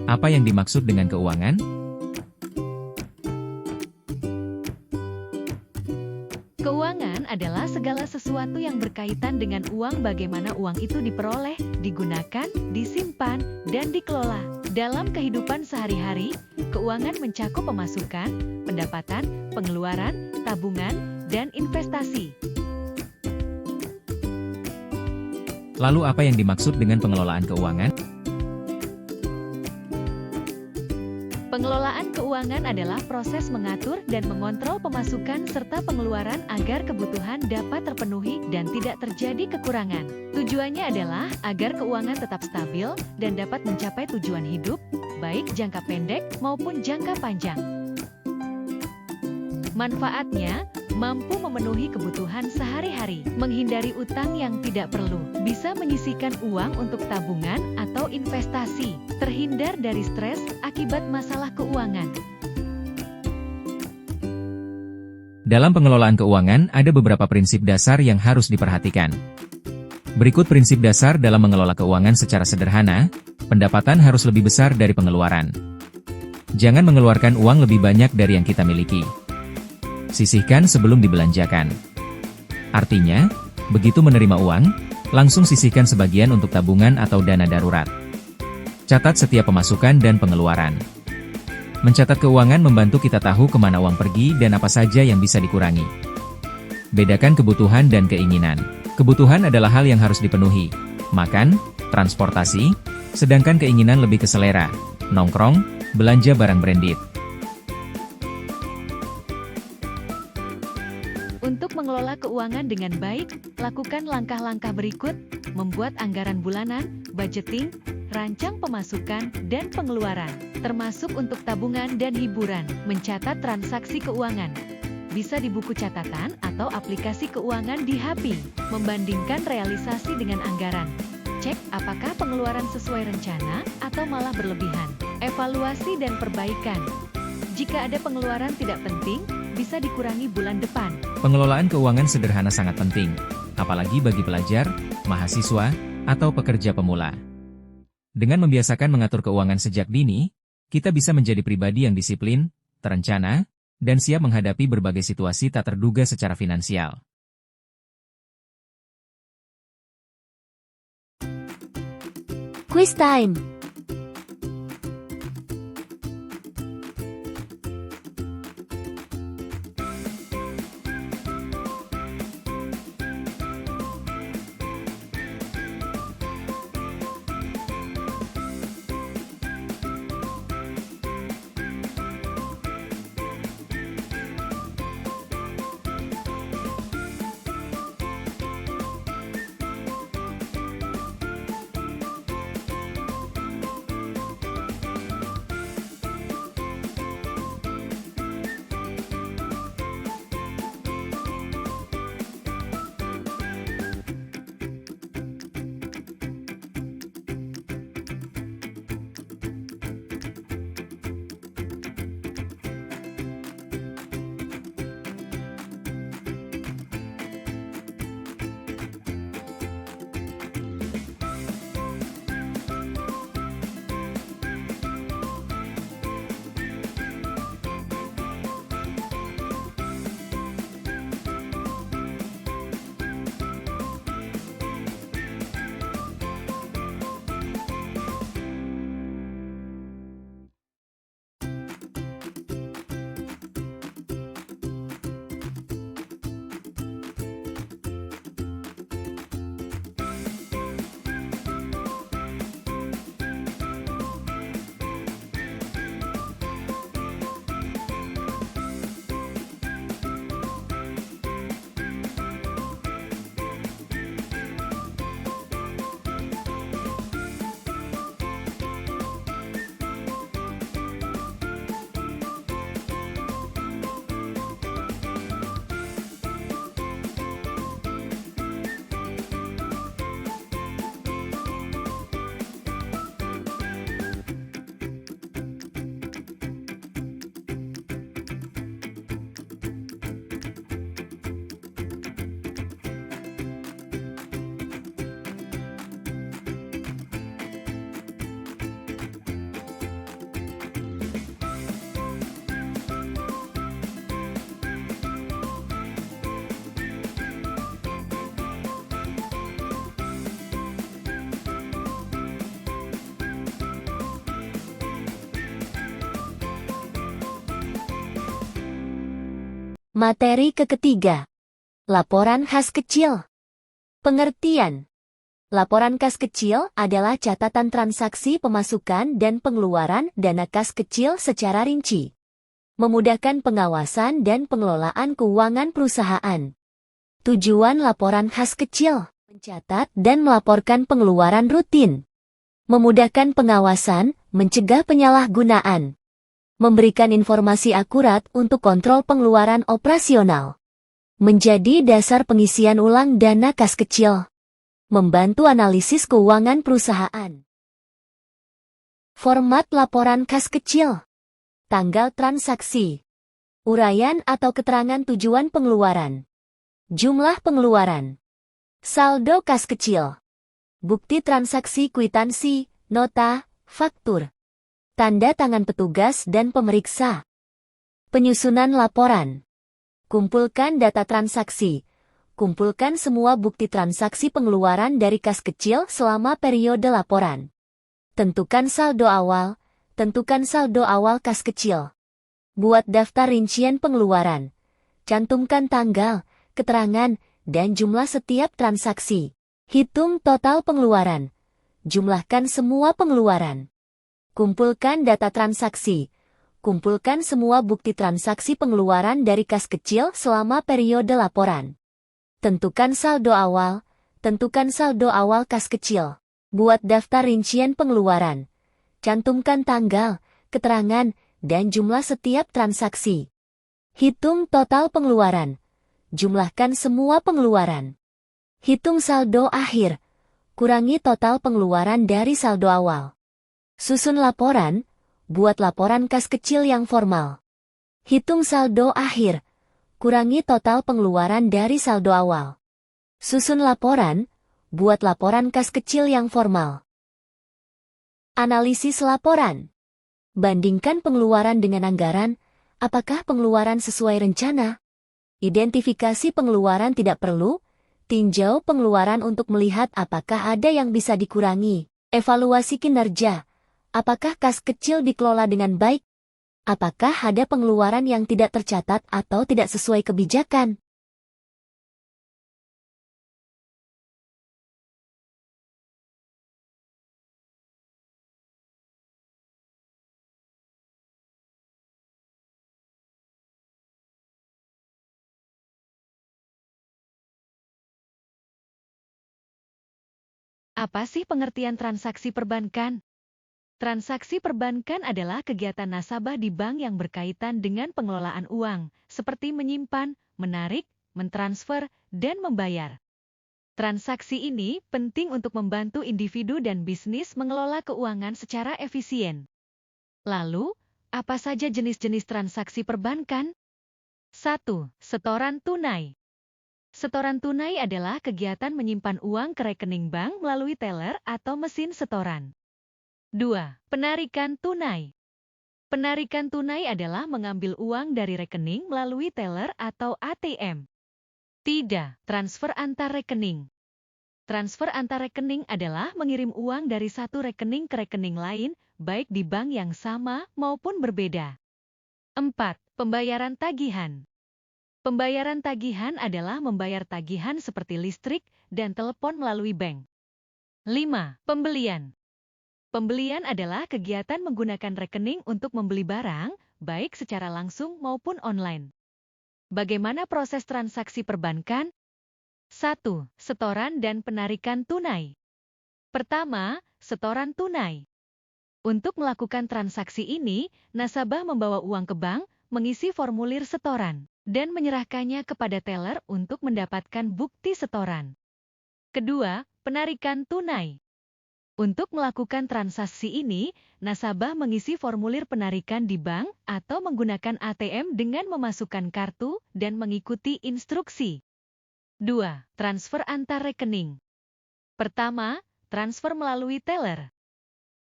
Apa yang dimaksud dengan keuangan? Keuangan adalah segala sesuatu yang berkaitan dengan uang, bagaimana uang itu diperoleh, digunakan, disimpan, dan dikelola. Dalam kehidupan sehari-hari, keuangan mencakup pemasukan, pendapatan, pengeluaran, tabungan, dan investasi. Lalu apa yang dimaksud dengan pengelolaan keuangan? Pengelolaan keuangan adalah proses mengatur dan mengontrol pemasukan serta pengeluaran agar kebutuhan dapat terpenuhi dan tidak terjadi kekurangan. Tujuannya adalah agar keuangan tetap stabil dan dapat mencapai tujuan hidup, baik jangka pendek maupun jangka panjang. Manfaatnya, mampu memenuhi kebutuhan sehari-hari, menghindari utang yang tidak perlu, bisa menyisihkan uang untuk tabungan atau investasi, terhindar dari stres akibat masalah keuangan. Dalam pengelolaan keuangan ada beberapa prinsip dasar yang harus diperhatikan. Berikut prinsip dasar dalam mengelola keuangan secara sederhana. Pendapatan harus lebih besar dari pengeluaran. Jangan mengeluarkan uang lebih banyak dari yang kita miliki. Sisihkan sebelum dibelanjakan. Artinya, begitu menerima uang, langsung sisihkan sebagian untuk tabungan atau dana darurat. Catat setiap pemasukan dan pengeluaran. Mencatat keuangan membantu kita tahu kemana uang pergi dan apa saja yang bisa dikurangi. Bedakan kebutuhan dan keinginan. Kebutuhan adalah hal yang harus dipenuhi, makan, transportasi, sedangkan keinginan lebih ke selera, nongkrong, belanja barang branded. Untuk mengelola keuangan dengan baik, lakukan langkah-langkah berikut: membuat anggaran bulanan, budgeting, rancang pemasukan dan pengeluaran, termasuk untuk tabungan dan hiburan, mencatat transaksi keuangan. Bisa di buku catatan atau aplikasi keuangan di HP, membandingkan realisasi dengan anggaran. Cek apakah pengeluaran sesuai rencana atau malah berlebihan. Evaluasi dan perbaikan. Jika ada pengeluaran tidak penting, bisa dikurangi bulan depan. Pengelolaan keuangan sederhana sangat penting, apalagi bagi pelajar, mahasiswa, atau pekerja pemula. Dengan membiasakan mengatur keuangan sejak dini, kita bisa menjadi pribadi yang disiplin, terencana, dan siap menghadapi berbagai situasi tak terduga secara finansial. Quiz time. Materi ketiga. Laporan khas kecil. Pengertian. Laporan kas kecil adalah catatan transaksi pemasukan dan pengeluaran dana kas kecil secara rinci. Memudahkan pengawasan dan pengelolaan keuangan perusahaan. Tujuan laporan khas kecil, mencatat dan melaporkan pengeluaran rutin. Memudahkan pengawasan, mencegah penyalahgunaan. Memberikan informasi akurat untuk kontrol pengeluaran operasional. Menjadi dasar pengisian ulang dana kas kecil. Membantu analisis keuangan perusahaan. Format laporan kas kecil. Tanggal transaksi. Uraian atau keterangan tujuan pengeluaran. Jumlah pengeluaran. Saldo kas kecil. Bukti transaksi kwitansi, nota, faktur. Tanda tangan petugas dan pemeriksa. Penyusunan laporan. Kumpulkan data transaksi. Kumpulkan semua bukti transaksi pengeluaran dari kas kecil selama periode laporan. Tentukan saldo awal. Tentukan saldo awal kas kecil. Buat daftar rincian pengeluaran. Cantumkan tanggal, keterangan, dan jumlah setiap transaksi. Hitung total pengeluaran. Jumlahkan semua pengeluaran. Kumpulkan data transaksi. Kumpulkan semua bukti transaksi pengeluaran dari kas kecil selama periode laporan. Tentukan saldo awal. Tentukan saldo awal kas kecil. Buat daftar rincian pengeluaran. Cantumkan tanggal, keterangan, dan jumlah setiap transaksi. Hitung total pengeluaran. Jumlahkan semua pengeluaran. Hitung saldo akhir. Kurangi total pengeluaran dari saldo awal. Susun laporan. Buat laporan kas kecil yang formal. Hitung saldo akhir. Kurangi total pengeluaran dari saldo awal. Susun laporan. Buat laporan kas kecil yang formal. Analisis laporan. Bandingkan pengeluaran dengan anggaran. Apakah pengeluaran sesuai rencana? Identifikasi pengeluaran tidak perlu. Tinjau pengeluaran untuk melihat apakah ada yang bisa dikurangi. Evaluasi kinerja. Apakah kas kecil dikelola dengan baik? Apakah ada pengeluaran yang tidak tercatat atau tidak sesuai kebijakan? Apa sih pengertian transaksi perbankan? Transaksi perbankan adalah kegiatan nasabah di bank yang berkaitan dengan pengelolaan uang, seperti menyimpan, menarik, mentransfer, dan membayar. Transaksi ini penting untuk membantu individu dan bisnis mengelola keuangan secara efisien. Lalu, apa saja jenis-jenis transaksi perbankan? 1. Setoran tunai. Setoran tunai adalah kegiatan menyimpan uang ke rekening bank melalui teller atau mesin setoran. 2. Penarikan tunai. Penarikan tunai adalah mengambil uang dari rekening melalui teller atau ATM. 3. Transfer antar rekening. Transfer antar rekening adalah mengirim uang dari satu rekening ke rekening lain, baik di bank yang sama maupun berbeda. 4. Pembayaran tagihan. Pembayaran tagihan adalah membayar tagihan seperti listrik dan telepon melalui bank. 5. Pembelian. Pembelian adalah kegiatan menggunakan rekening untuk membeli barang, baik secara langsung maupun online. Bagaimana proses transaksi perbankan? 1. Setoran dan penarikan tunai. Pertama, setoran tunai. Untuk melakukan transaksi ini, nasabah membawa uang ke bank, mengisi formulir setoran, dan menyerahkannya kepada teller untuk mendapatkan bukti setoran. Kedua, penarikan tunai. Untuk melakukan transaksi ini, nasabah mengisi formulir penarikan di bank atau menggunakan ATM dengan memasukkan kartu dan mengikuti instruksi. 2. Transfer antar rekening. Pertama, transfer melalui teller.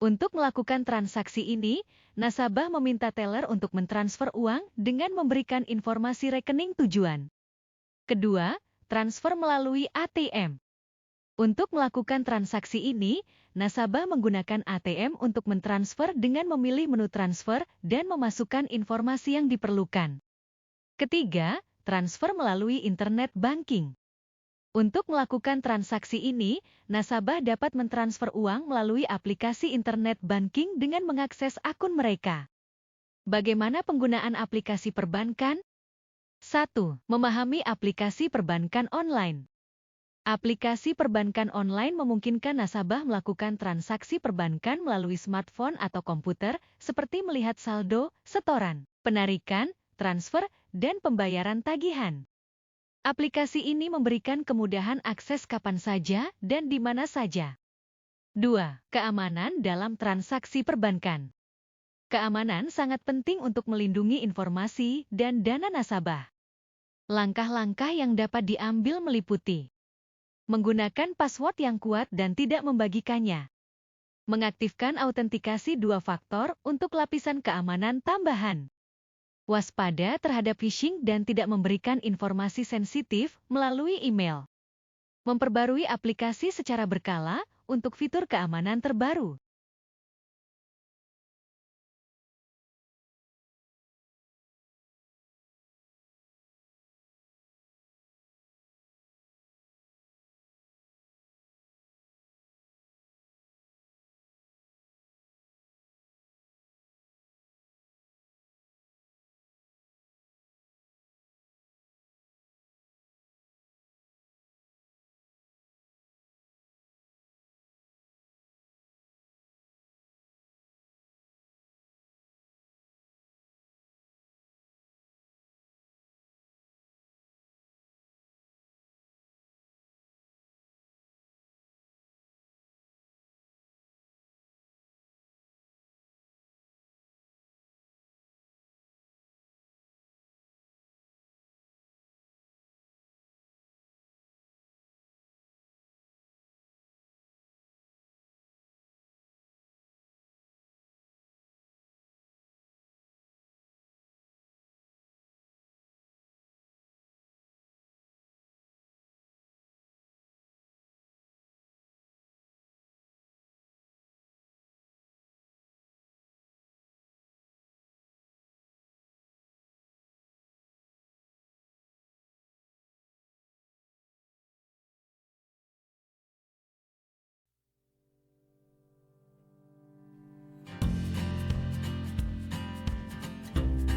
Untuk melakukan transaksi ini, nasabah meminta teller untuk mentransfer uang dengan memberikan informasi rekening tujuan. Kedua, transfer melalui ATM. Untuk melakukan transaksi ini, nasabah menggunakan ATM untuk mentransfer dengan memilih menu transfer dan memasukkan informasi yang diperlukan. Ketiga, transfer melalui internet banking. Untuk melakukan transaksi ini, nasabah dapat mentransfer uang melalui aplikasi internet banking dengan mengakses akun mereka. Bagaimana penggunaan aplikasi perbankan? 1. Memahami aplikasi perbankan online. Aplikasi perbankan online memungkinkan nasabah melakukan transaksi perbankan melalui smartphone atau komputer, seperti melihat saldo, setoran, penarikan, transfer, dan pembayaran tagihan. Aplikasi ini memberikan kemudahan akses kapan saja dan di mana saja. 2. Keamanan dalam transaksi perbankan. Keamanan sangat penting untuk melindungi informasi dan dana nasabah. Langkah-langkah yang dapat diambil meliputi menggunakan password yang kuat dan tidak membagikannya. Mengaktifkan autentikasi 2 faktor untuk lapisan keamanan tambahan. Waspada terhadap phishing dan tidak memberikan informasi sensitif melalui email. Memperbarui aplikasi secara berkala untuk fitur keamanan terbaru.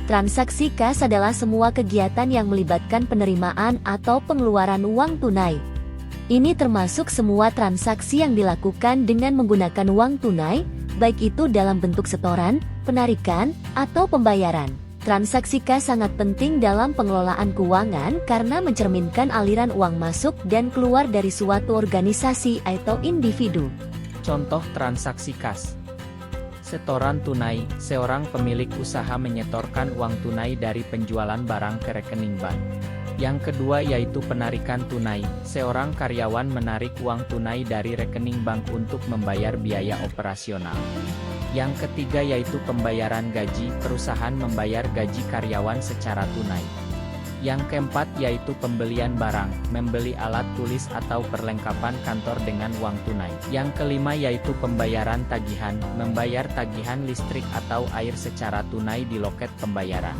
Transaksi kas adalah semua kegiatan yang melibatkan penerimaan atau pengeluaran uang tunai. Ini termasuk semua transaksi yang dilakukan dengan menggunakan uang tunai, baik itu dalam bentuk setoran, penarikan, atau pembayaran. Transaksi kas sangat penting dalam pengelolaan keuangan karena mencerminkan aliran uang masuk dan keluar dari suatu organisasi atau individu. Contoh transaksi kas. Setoran tunai, seorang pemilik usaha menyetorkan uang tunai dari penjualan barang ke rekening bank. Yang kedua yaitu penarikan tunai, seorang karyawan menarik uang tunai dari rekening bank untuk membayar biaya operasional. Yang ketiga yaitu pembayaran gaji, perusahaan membayar gaji karyawan secara tunai. Yang keempat yaitu pembelian barang, membeli alat tulis atau perlengkapan kantor dengan uang tunai. Yang kelima yaitu pembayaran tagihan, membayar tagihan listrik atau air secara tunai di loket pembayaran.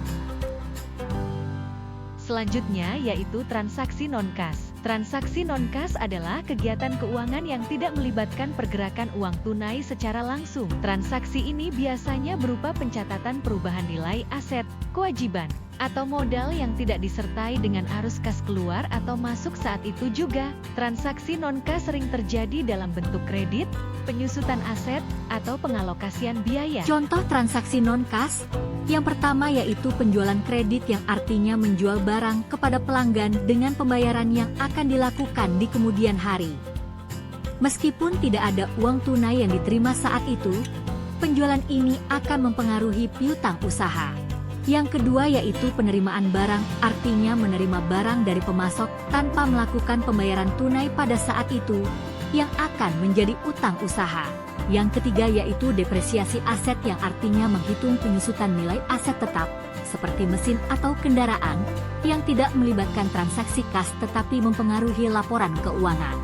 Selanjutnya yaitu transaksi non-kas. Transaksi non-kas adalah kegiatan keuangan yang tidak melibatkan pergerakan uang tunai secara langsung. Transaksi ini biasanya berupa pencatatan perubahan nilai aset, kewajiban, atau modal yang tidak disertai dengan arus kas keluar atau masuk saat itu juga. Transaksi non-kas sering terjadi dalam bentuk kredit, penyusutan aset, atau pengalokasian biaya. Contoh transaksi non-kas, yang pertama yaitu penjualan kredit yang artinya menjual barang kepada pelanggan dengan pembayaran yang akan dilakukan di kemudian hari. Meskipun tidak ada uang tunai yang diterima saat itu, penjualan ini akan mempengaruhi piutang usaha. Yang kedua yaitu penerimaan barang, artinya menerima barang dari pemasok tanpa melakukan pembayaran tunai pada saat itu, yang akan menjadi utang usaha. Yang ketiga yaitu depresiasi aset yang artinya menghitung penyusutan nilai aset tetap, seperti mesin atau kendaraan, yang tidak melibatkan transaksi kas tetapi mempengaruhi laporan keuangan.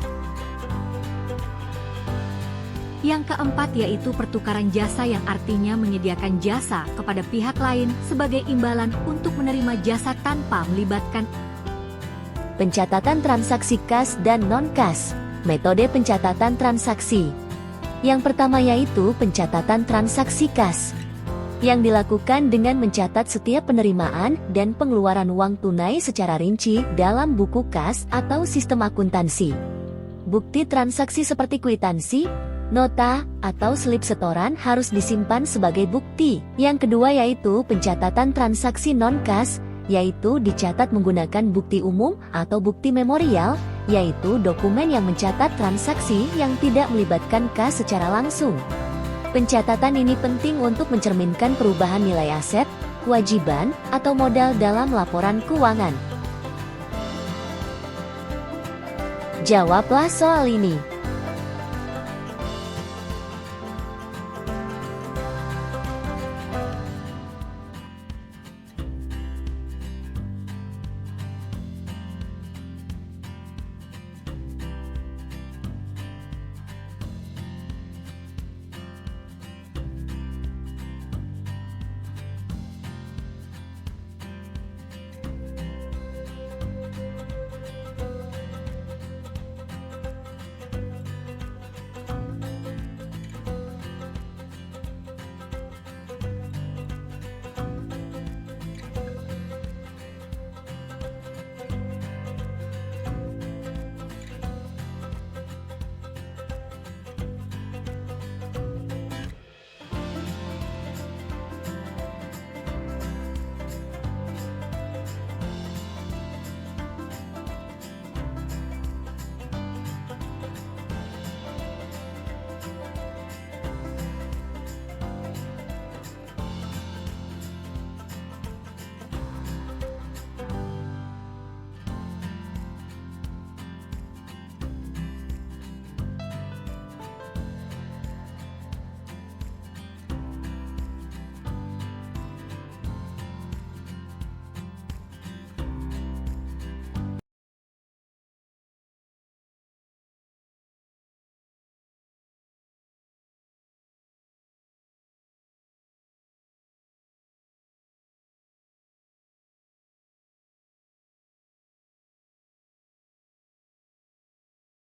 Yang keempat yaitu pertukaran jasa, yang artinya menyediakan jasa kepada pihak lain sebagai imbalan untuk menerima jasa tanpa melibatkan. Pencatatan transaksi kas dan non-kas. Metode pencatatan transaksi. Yang pertama yaitu pencatatan transaksi kas, yang dilakukan dengan mencatat setiap penerimaan dan pengeluaran uang tunai secara rinci dalam buku kas atau sistem akuntansi. Bukti transaksi seperti kwitansi, nota, atau slip setoran harus disimpan sebagai bukti. Yang kedua yaitu pencatatan transaksi non-kas, yaitu dicatat menggunakan bukti umum atau bukti memorial, yaitu dokumen yang mencatat transaksi yang tidak melibatkan kas secara langsung. Pencatatan ini penting untuk mencerminkan perubahan nilai aset, kewajiban, atau modal dalam laporan keuangan. Jawablah soal ini.